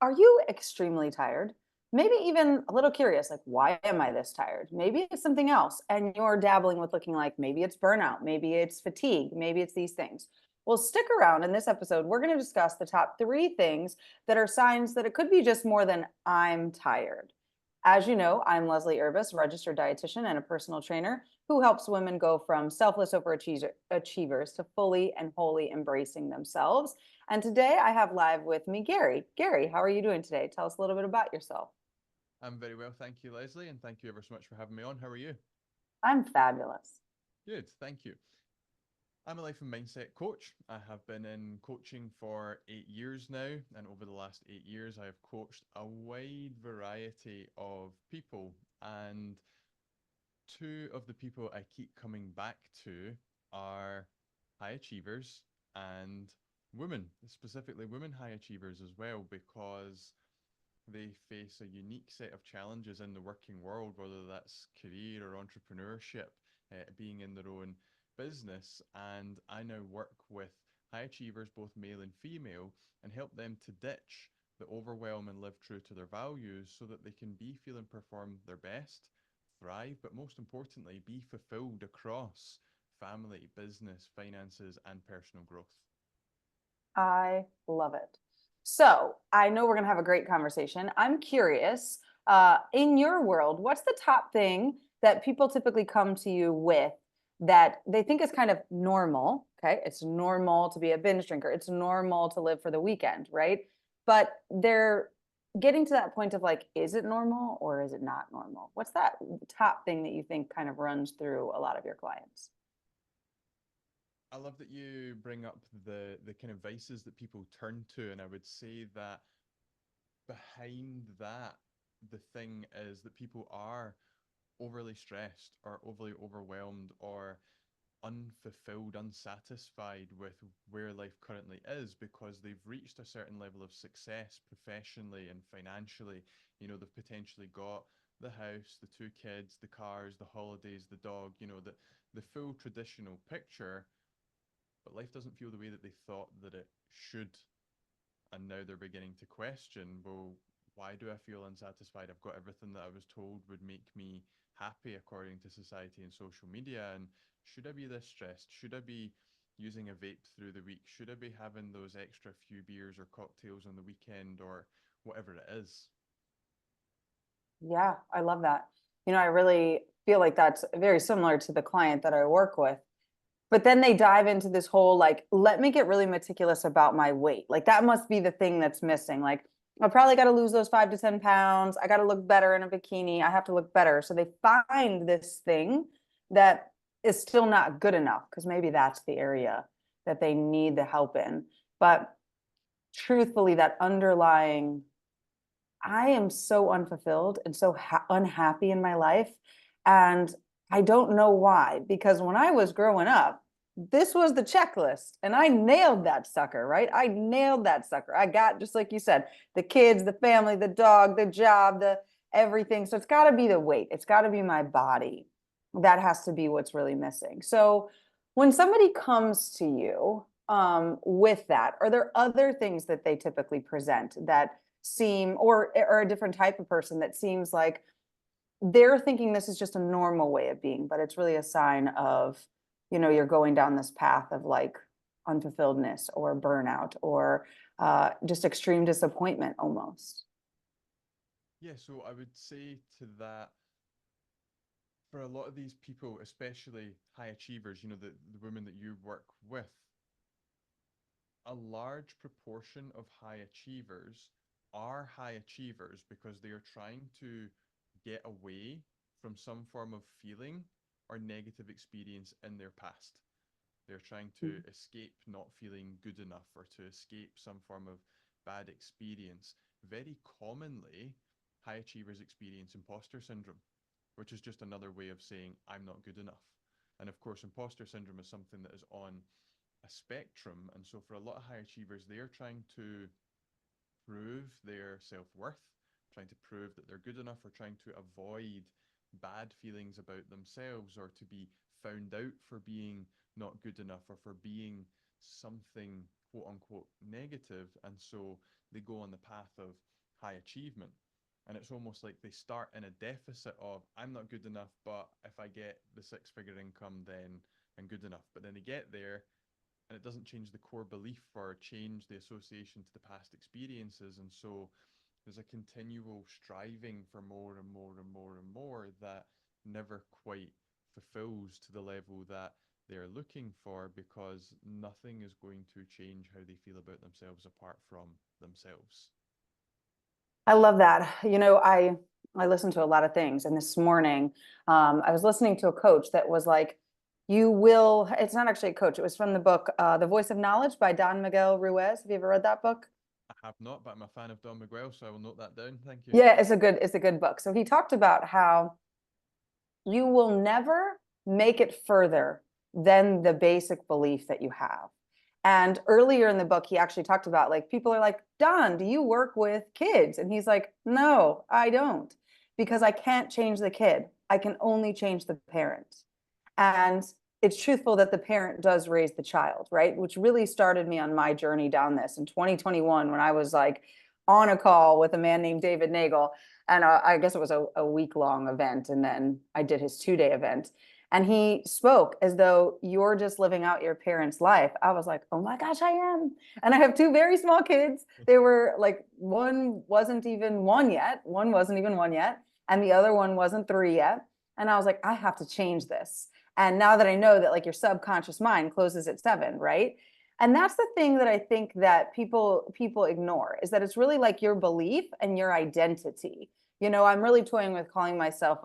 Are you extremely tired? Maybe even a little curious, like, why am I this tired? Maybe it's something else. And you're dabbling with looking like maybe it's burnout, maybe it's fatigue, maybe it's these things. Well, stick around in this episode. We're going to discuss the top three things that are signs that it could be just more than I'm tired. As you know, I'm Leslie Urbis, registered dietitian and a personal trainer who helps women go from selfless overachievers to fully and wholly embracing themselves. And today I have live with me Gary. Gary, how are you doing today? Tell us a little bit about yourself. I'm very well, thank you, Leslie, and thank you ever so much for having me on. How are you? I'm fabulous. Good, thank you. I'm a life and mindset coach. I have been in coaching for 8 years now, and over the last 8 years, I have coached a wide variety of people. And two of the people I keep coming back to are high achievers and women, specifically women high achievers as well, because they face a unique set of challenges in the working world, whether that's career or entrepreneurship, being in their own business. And I now work with high achievers, both male and female, and help them to ditch the overwhelm and live true to their values so that they can be, feel, and perform their best, thrive, but most importantly, be fulfilled across family, business, finances, and personal growth. I love it. So I know we're going to have a great conversation. I'm curious, in your world, what's the top thing that people typically come to you with that they think is kind of normal? Okay. It's normal to be a binge drinker. It's normal to live for the weekend, right? But they're getting to that point of like, is it normal or is it not normal? What's that top thing that you think kind of runs through a lot of your clients? I love that you bring up the kind of vices that people turn to, and I would say that behind that, the thing is that people are overly stressed or overly overwhelmed or unfulfilled, unsatisfied with where life currently is because they've reached a certain level of success professionally and financially. They've potentially got the house, the two kids, the cars, the holidays, the dog, the full traditional picture, but life doesn't feel the way that they thought that it should. And now they're beginning to question, well, why do I feel unsatisfied? I've got everything that I was told would make me happy according to society and social media. And should I be this stressed? Should I be using a vape through the week? Should I be having those extra few beers or cocktails on the weekend or whatever it is? Yeah, I love that. I really feel like that's very similar to the client that I work with. But then they dive into this whole like, let me get really meticulous about my weight. Like that must be the thing that's missing. Like I probably got to lose those 5 to 10 pounds. I got to look better in a bikini. I have to look better. So they find this thing that is still not good enough because maybe that's the area that they need the help in. But truthfully, that underlying I am so unfulfilled and so unhappy in my life. And I don't know why, because when I was growing up, this was the checklist and I nailed that sucker, right? I nailed that sucker. I got, just like you said, the kids, the family, the dog, the job, the everything. So it's got to be the weight, it's got to be my body. That has to be what's really missing. So when somebody comes to you with that, are there other things that they typically present that seem or a different type of person that seems like they're thinking this is just a normal way of being, but it's really a sign of, you're going down this path of like unfulfilledness or burnout or just extreme disappointment almost. Yeah, so I would say to that, for a lot of these people, especially high achievers, the women that you work with, a large proportion of high achievers are high achievers because they are trying to get away from some form of feeling or negative experience in their past. They're trying to escape not feeling good enough or to escape some form of bad experience. Very commonly, high achievers experience imposter syndrome, which is just another way of saying, I'm not good enough. And of course, imposter syndrome is something that is on a spectrum. And so for a lot of high achievers, they're trying to prove their self-worth, trying to prove that they're good enough, or trying to avoid bad feelings about themselves or to be found out for being not good enough or for being something quote unquote negative, and so they go on the path of high achievement. And it's almost like they start in a deficit of, I'm not good enough, but if I get the six-figure income, then I'm good enough. But then they get there and it doesn't change the core belief or change the association to the past experiences. And so there's a continual striving for more and more and more and more that never quite fulfills to the level that they're looking for, because nothing is going to change how they feel about themselves apart from themselves. I love that. I listen to a lot of things, and this morning, I was listening to a coach that was like, "You will." It's not actually a coach. It was from the book, "The Voice of Knowledge" by Don Miguel Ruiz. Have you ever read that book? I have not, but I'm a fan of Don Miguel, so I will note that down. Thank you. Yeah, it's a good book. So he talked about how you will never make it further than the basic belief that you have. And earlier in the book, he actually talked about, like, people are like, Don, do you work with kids? And he's like, no, I don't, because I can't change the kid. I can only change the parent. And it's truthful that the parent does raise the child, right? Which really started me on my journey down this in 2021, when I was like on a call with a man named David Nagel. And I guess it was a week-long event. And then I did his 2-day event. And he spoke as though you're just living out your parents' life. I was like, oh my gosh, I am. And I have 2 very small kids. They were like, one wasn't even 1 yet. One wasn't even 1 yet. And the other one wasn't 3 yet. And I was like, I have to change this. And now that I know that, like, your subconscious mind closes at 7, right? And that's the thing that I think that people ignore, is that it's really like your belief and your identity. I'm really toying with calling myself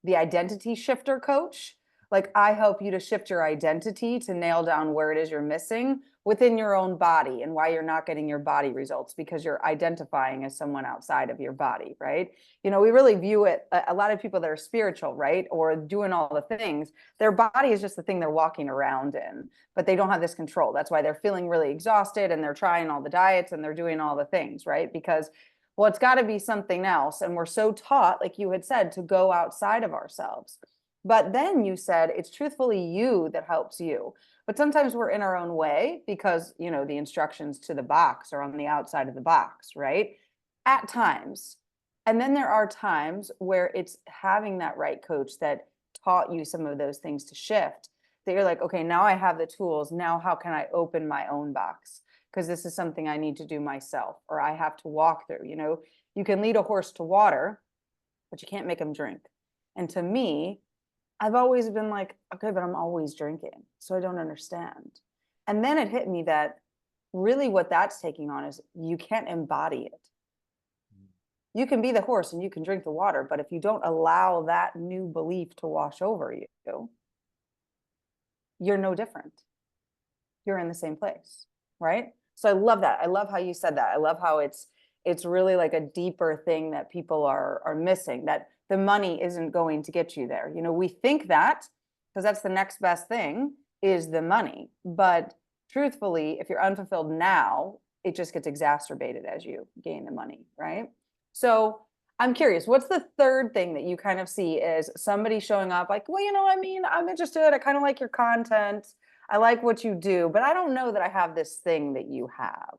the identity shifter coach. Like, I help you to shift your identity to nail down where it is you're missing within your own body and why you're not getting your body results, because you're identifying as someone outside of your body, right? We really view it, a lot of people that are spiritual, right, or doing all the things, their body is just the thing they're walking around in, but they don't have this control. That's why they're feeling really exhausted, and they're trying all the diets and they're doing all the things, right? Because, well, it's got to be something else. And we're so taught, like you had said, to go outside of ourselves. But then you said it's truthfully you that helps you. But sometimes we're in our own way because, the instructions to the box are on the outside of the box, right? At times. And then there are times where it's having that right coach that taught you some of those things to shift, that you're like, okay, now I have the tools. Now, how can I open my own box? Because this is something I need to do myself, or I have to walk through. You can lead a horse to water, but you can't make him drink. And to me, I've always been like, okay, but I'm always drinking, so I don't understand. And then it hit me that really what that's taking on is you can't embody it. You can be the horse and you can drink the water, but if you don't allow that new belief to wash over you, you're no different. You're in the same place, right? So I love that. I love how you said that. I love how it's really like a deeper thing that people are missing, that the money isn't going to get you there. We think that because that's the next best thing, is the money. But truthfully, if you're unfulfilled now, it just gets exacerbated as you gain the money, right? So I'm curious, what's the third thing that you kind of see as somebody showing up like, well, I'm interested. I kind of like your content. I like what you do, but I don't know that I have this thing that you have,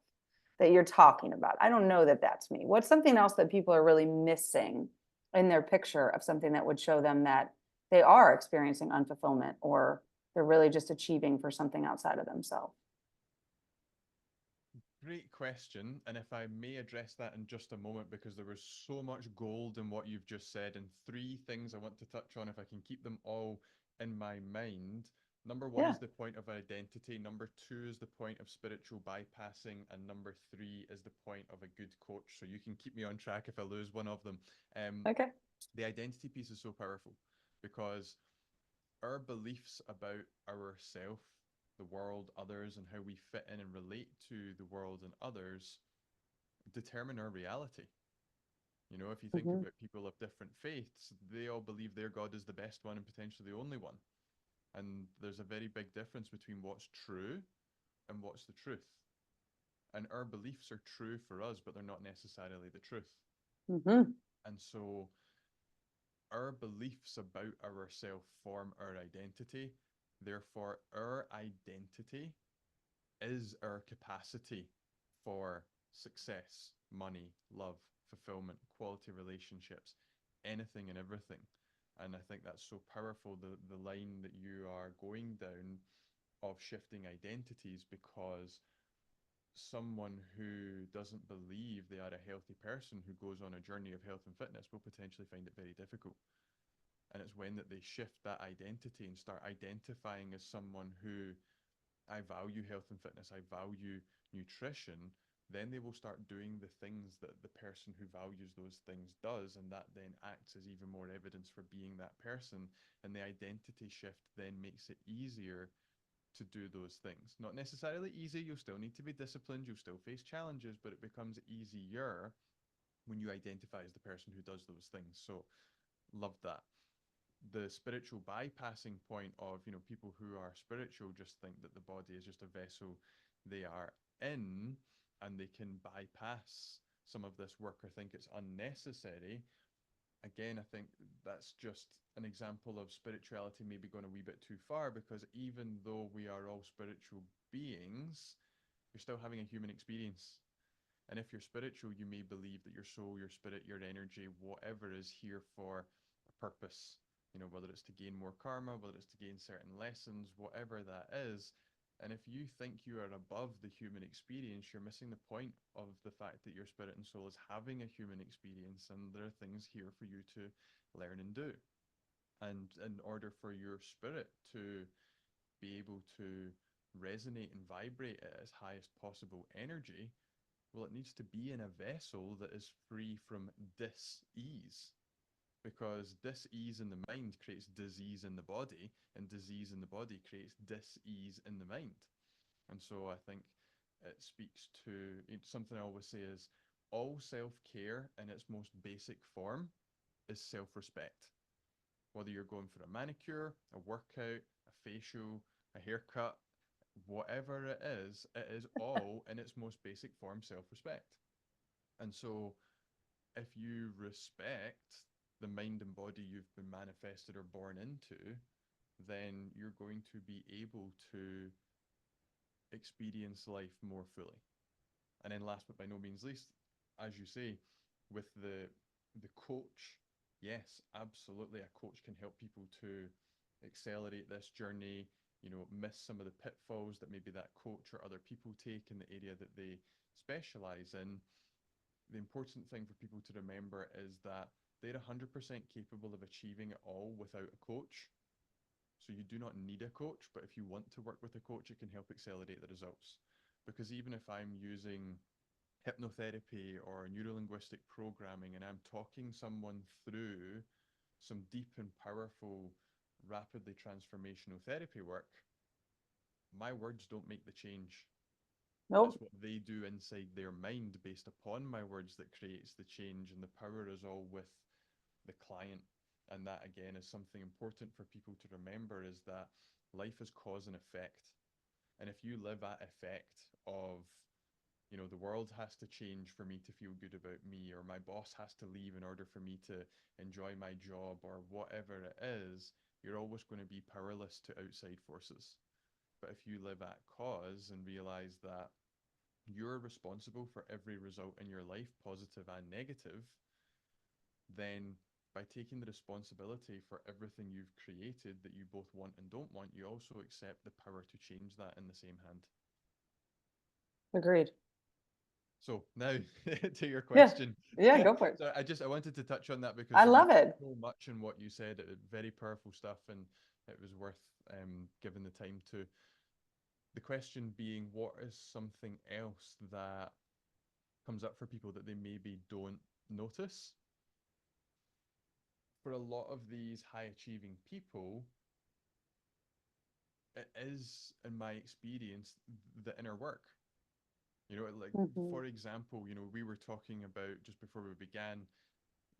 that you're talking about. I don't know that that's me. What's something else that people are really missing in their picture of something that would show them that they are experiencing unfulfillment, or they're really just achieving for something outside of themselves? Great question. And if I may address that in just a moment, because there was so much gold in what you've just said, and 3 things I want to touch on, if I can keep them all in my mind. Number 1 Yeah. is the point of identity. Number 2 is the point of spiritual bypassing. And number 3 is the point of a good coach. So you can keep me on track if I lose one of them. Okay. The identity piece is so powerful, because our beliefs about ourself, the world, others, and how we fit in and relate to the world and others determine our reality. If you think Mm-hmm. about people of different faiths, they all believe their God is the best one and potentially the only one. And there's a very big difference between what's true and what's the truth. And our beliefs are true for us, but they're not necessarily the truth. Mm-hmm. And so our beliefs about ourselves form our identity. Therefore, our identity is our capacity for success, money, love, fulfillment, quality relationships, anything and everything. And I think that's so powerful, the line that you are going down of shifting identities, because someone who doesn't believe they are a healthy person who goes on a journey of health and fitness will potentially find it very difficult. And it's when that they shift that identity and start identifying as someone who, I value health and fitness, I value nutrition, then they will start doing the things that the person who values those things does, and that then acts as even more evidence for being that person. And the identity shift then makes it easier to do those things. Not necessarily easy, you'll still need to be disciplined, you'll still face challenges, but it becomes easier when you identify as the person who does those things. So, love that. The spiritual bypassing point of, people who are spiritual just think that the body is just a vessel they are in, and they can bypass some of this work or think it's unnecessary. Again, I think that's just an example of spirituality maybe going a wee bit too far, because even though we are all spiritual beings, you're still having a human experience. And if you're spiritual, you may believe that your soul, your spirit, your energy, whatever, is here for a purpose. Whether it's to gain more karma, whether it's to gain certain lessons, whatever that is. And if you think you are above the human experience, you're missing the point of the fact that your spirit and soul is having a human experience, and there are things here for you to learn and do. And in order for your spirit to be able to resonate and vibrate at its highest possible energy, well, it needs to be in a vessel that is free from dis-ease, because dis-ease in the mind creates disease in the body, and disease in the body creates dis-ease in the mind. And so I think it speaks to something I always say is, all self-care in its most basic form is self-respect. Whether you're going for a manicure, a workout, a facial, a haircut, whatever it is all in its most basic form self-respect. And so if you respect the mind and body you've been manifested or born into, then you're going to be able to experience life more fully. And then last but by no means least, as you say, with the coach, yes, absolutely, a coach can help people to accelerate this journey, miss some of the pitfalls that maybe that coach or other people take in the area that they specialize in. The important thing for people to remember is that they're 100% capable of achieving it all without a coach. So you do not need a coach, but if you want to work with a coach, it can help accelerate the results. Because even if I'm using hypnotherapy or neurolinguistic programming and I'm talking someone through some deep and powerful, rapidly transformational therapy work, my words don't make the change. Nope. It's what they do inside their mind based upon my words that creates the change, and the power is all with the client. And that again is something important for people to remember, is that life is cause and effect. And if you live at effect of, the world has to change for me to feel good about me, or my boss has to leave in order for me to enjoy my job, or whatever it is, you're always going to be powerless to outside forces. But if you live at cause and realize that you're responsible for every result in your life, positive and negative, then by taking the responsibility for everything you've created that you both want and don't want, you also accept the power to change that in the same hand. Agreed. So now to your Yeah. question. Yeah, go for it. So I wanted to touch on that because I there love was it. so much in what you said. Very powerful stuff, and it was worth giving the time to. The question being, what is something else that comes up for people that they maybe don't notice? For a lot of these high achieving people, it is, in my experience, the inner work. Like, Mhm. for example, we were talking about just before we began,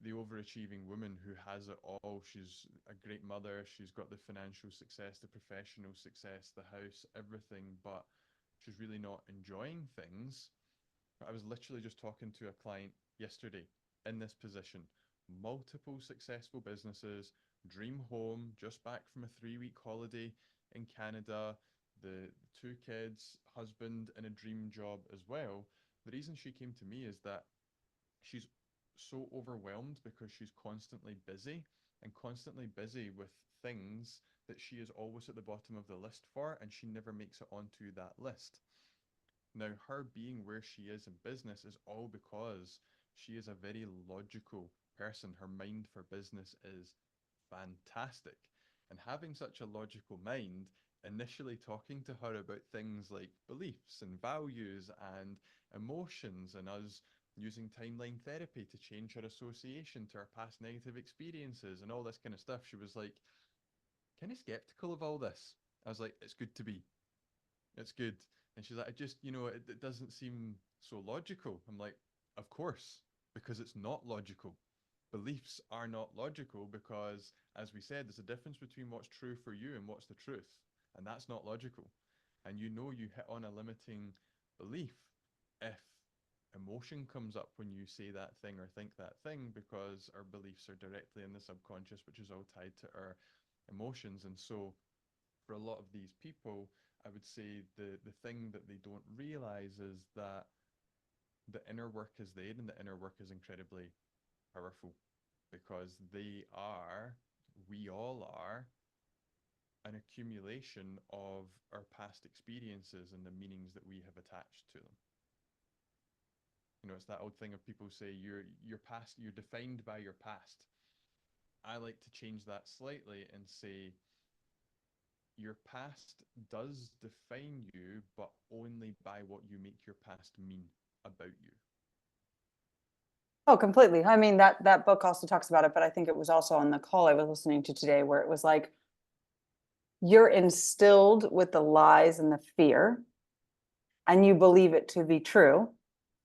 the overachieving woman who has it all. She's a great mother, she's got the financial success, the professional success, the house, everything, but she's really not enjoying things. I was literally just talking to a client yesterday in this position, multiple successful businesses, dream home, just back from a 3-week holiday in Canada, the 2 kids, husband, and a dream job as well. The reason she came to me is that she's so overwhelmed because she's constantly busy and constantly busy with things that she is always at the bottom of the list for, and she never makes it onto that list. Now, her being where she is in business is all because she is a very logical person. Her mind for business is fantastic. And having such a logical mind, initially talking to her about things like beliefs and values and emotions, and us using timeline therapy to change her association to her past negative experiences and all this kind of stuff, she was like kind of skeptical of all this. I was like, it's good to be. It's good. And she's like, I just, it doesn't seem so logical. I'm like, of course, because it's not logical. Beliefs are not logical because, as we said, there's a difference between what's true for you and what's the truth. And that's not logical. And you hit on a limiting belief if emotion comes up when you say that thing or think that thing, because our beliefs are directly in the subconscious, which is all tied to our emotions. And so for a lot of these people, I would say the thing that they don't realize is that the inner work is there, and the inner work is incredibly powerful because we all are an accumulation of our past experiences and the meanings that we have attached to them. It's that old thing of people say your past, you're defined by your past. I like to change that slightly and say your past does define you, but only by what you make your past mean about you. Oh, completely. I mean, that book also talks about it, but I think it was also on the call I was listening to today where it was like, you're instilled with the lies and the fear, and you believe it to be true,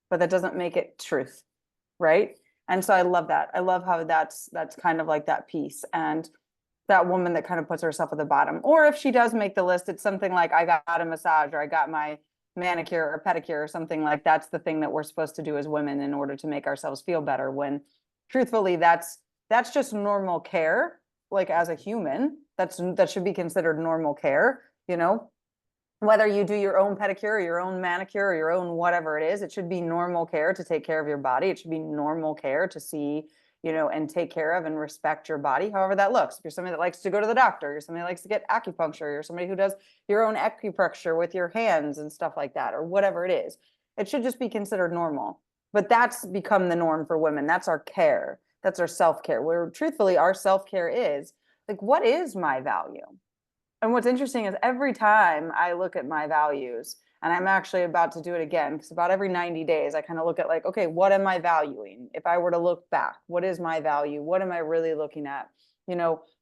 but that doesn't make it truth, right? And so I love that. I love how that's kind of like that piece. And that woman that kind of puts herself at the bottom, or if she does make the list, it's something like, I got a massage, or I got my manicure or pedicure, or something like that's the thing that we're supposed to do as women in order to make ourselves feel better, when truthfully that's just normal care. Like as a human, that should be considered normal care, whether you do your own pedicure or your own manicure or your own whatever it is. It should be normal care to take care of your body. It should be normal care to see, and take care of and respect your body, however that looks. If you're somebody that likes to go to the doctor, you're somebody that likes to get acupuncture, you're somebody who does your own acupressure with your hands and stuff like that, or whatever it is, it should just be considered normal. But that's become the norm for women. That's our care. That's our self-care, where truthfully our self-care is like, what is my value? And what's interesting is every time I look at my values, and I'm actually about to do it again, because about every 90 days, I kind of look at like, okay, what am I valuing? If I were to look back, what is my value? What am I really looking at?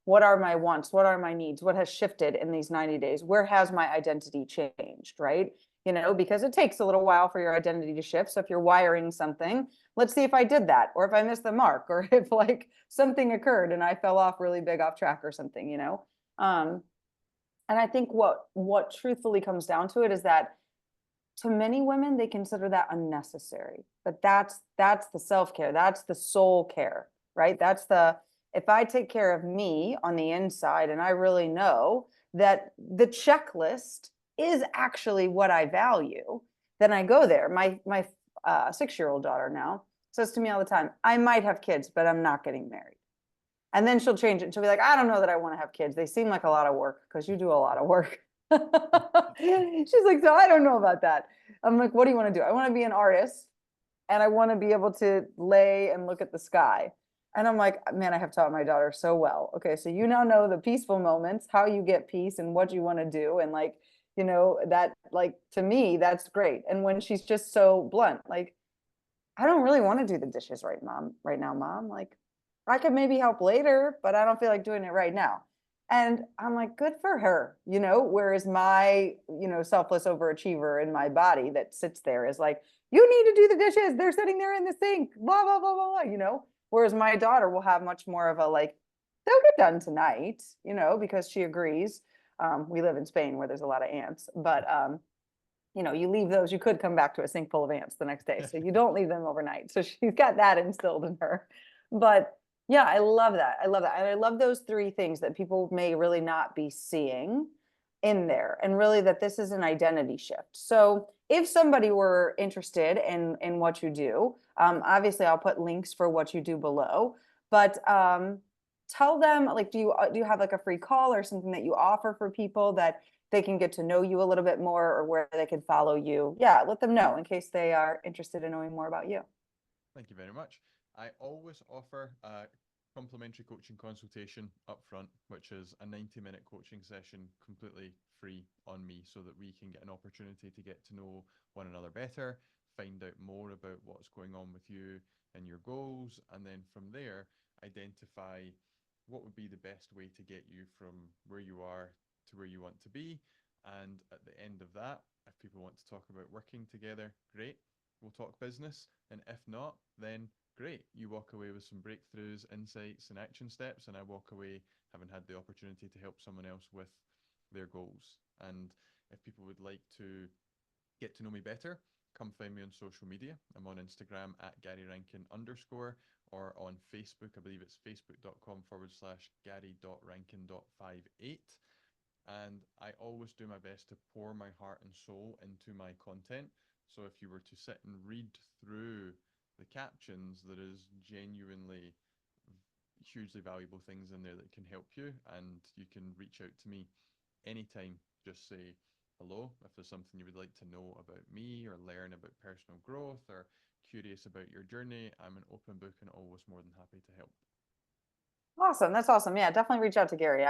What are my wants? What are my needs? What has shifted in these 90 days? Where has my identity changed, right? Because it takes a little while for your identity to shift. So if you're wiring something, let's see if I did that, or if I missed the mark, or if like something occurred and I fell off really big off track or something, and I think what truthfully comes down to it is that to many women, they consider that unnecessary. But that's the self-care, that's the soul care, right? If I take care of me on the inside, and I really know that the checklist is actually what I value, then I go there. My 6-year-old daughter now says to me all the time, I might have kids, but I'm not getting married. And then she'll change it. And she'll be like, I don't know that I want to have kids. They seem like a lot of work, because you do a lot of work. She's like, so I don't know about that. I'm like, what do you want to do? I want to be an artist, and I want to be able to lay and look at the sky. And I'm like, man, I have taught my daughter so well. Okay, so you now know the peaceful moments, how you get peace and what you want to do. And like, that, like, to me, that's great. And when she's just so blunt, like, I don't really want to do the dishes right now, mom. Like, I could maybe help later, but I don't feel like doing it right now. And I'm like, good for her, whereas my, selfless overachiever in my body that sits there is like, you need to do the dishes. They're sitting there in the sink, blah, blah, blah, blah, blah, whereas my daughter will have much more of a like, they'll get done tonight, because she agrees. We live in Spain where there's a lot of ants, but, you leave those, you could come back to a sink full of ants the next day. So you don't leave them overnight. So she's got that instilled in her. But yeah, I love that. I love that. And I love those 3 things that people may really not be seeing. in there, and really that this is an identity shift. So if somebody were interested in what you do, obviously I'll put links for what you do below, but tell them, like, do you have like a free call or something that you offer for people that they can get to know you a little bit more, or where they can follow you? Yeah, let them know in case they are interested in knowing more about you. Thank you very much. I always offer a complimentary coaching consultation up front, which is a 90-minute coaching session completely free on me, so that we can get an opportunity to get to know one another better, find out more about what's going on with you and your goals, and then from there, identify what would be the best way to get you from where you are to where you want to be. And at the end of that, if people want to talk about working together, great, we'll talk business. And if not, then great, you walk away with some breakthroughs, insights, and action steps, and I walk away having had the opportunity to help someone else with their goals. And if people would like to get to know me better, come find me on social media. I'm on Instagram at GaryRankin_, or on Facebook. I believe it's facebook.com/Gary.Rankin.58. And I always do my best to pour my heart and soul into my content. So if you were to sit and read through the captions, there is genuinely hugely valuable things in there that can help you, and you can reach out to me anytime. Just say hello if there's something you would like to know about me, or learn about personal growth, or curious about your journey. I'm an open book and always more than happy to help. Awesome. That's awesome. Yeah, definitely reach out to Gary.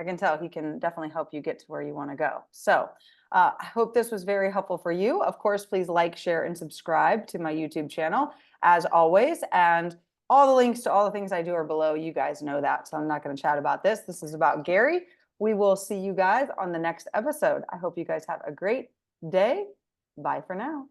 I can tell he can definitely help you get to where you want to go. So I hope this was very helpful for you. Of course, please like, share, and subscribe to my YouTube channel as always. And all the links to all the things I do are below. You guys know that. So I'm not going to chat about this. This is about Gary. We will see you guys on the next episode. I hope you guys have a great day. Bye for now.